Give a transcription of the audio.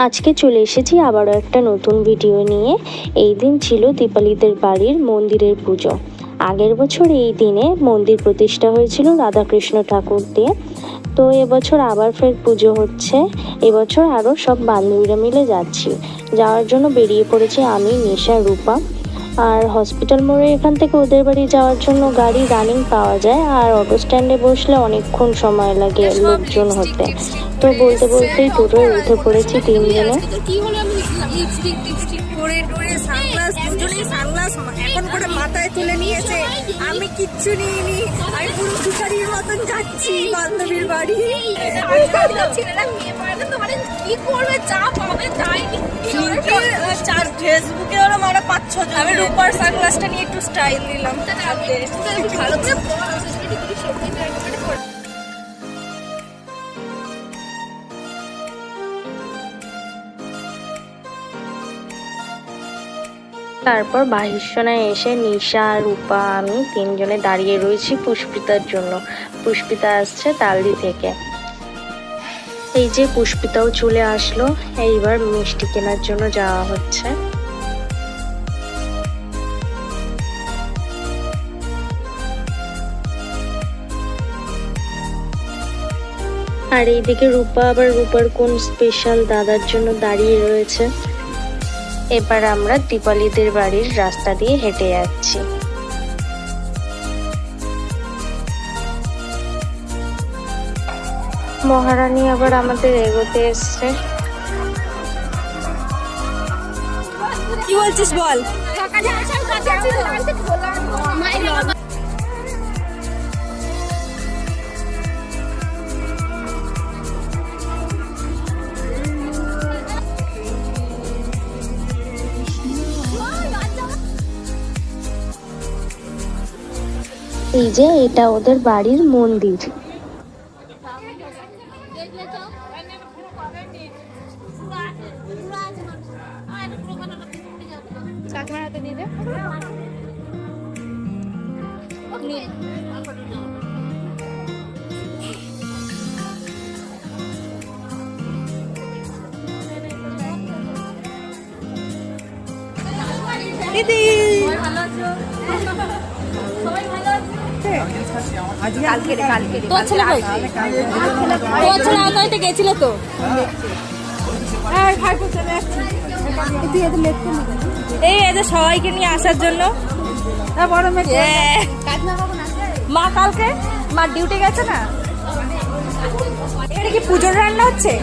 আজকে চলে এসেছি আবারও একটা নতুন ভিডিও নিয়ে। এই দিন ছিল দীপালিদের বাড়ির মন্দিরের পুজো। আগের বছর এই দিনে মন্দির প্রতিষ্ঠা হয়েছিল রাধাকৃষ্ণ ঠাকুর দিয়ে। তো এবছর আবার ফের পুজো হচ্ছে। এবছর আরও সব বান্ধবীরা মিলে যাচ্ছি। যাওয়ার জন্য বেরিয়ে পড়েছি আমি, নিশা, রূপা। আর হসপিটাল মোড়ে এখান থেকে ওদের বাড়ি যাওয়ার জন্য গাড়ি রানিং পাওয়া যায়, আর অটো স্ট্যান্ডে বসলে অনেকক্ষণ সময় লাগে লোকজন হতে। তো বলতে বলতেই টোটোয় উঠে পড়েছি তিনজনে। এখন করে মাথায় তুলে নিয়েছে, আমি কিচ্ছু নিইনি। আমি পুরো ভিখারির মতন যাচ্ছি বান্ধবীর বাড়ি। ফেসবুকে ওরা মারা 5-6 জন। আমি রূপার সানগ্লাসটা নিয়ে একটু স্টাইল দিলাম। ভালো করে তারপর বাহিরসোনায় এসে নিশা, রূপা, আমি তিনজনে দাঁড়িয়ে রয়েছি পুষ্পিতার জন্য। পুষ্পিতা আসছে তালদি থেকে। এই যে পুষ্পিতাও চলে আসলো। এইবার মিষ্টি কেনার জন্য যাওয়া হচ্ছে। আর এইদিকে রূপা আবার রূপার কোন স্পেশাল দাদার জন্য দাঁড়িয়ে রয়েছে। এবার আমরা দীপালিদের বাড়ির রাস্তা দিয়ে হেঁটে যাচ্ছি। মহারানী আবার আমাদের এগোতে এসছে। কি বলছিস বল? এই যে এটা ওদের বাড়ির মন্দির। দিদি গেছিল তো। এই এদের সবাইকে নিয়ে আসার জন্য মা কালকে মা ডিউটি গেছে না। এটা কি পুজোর রান্না হচ্ছে?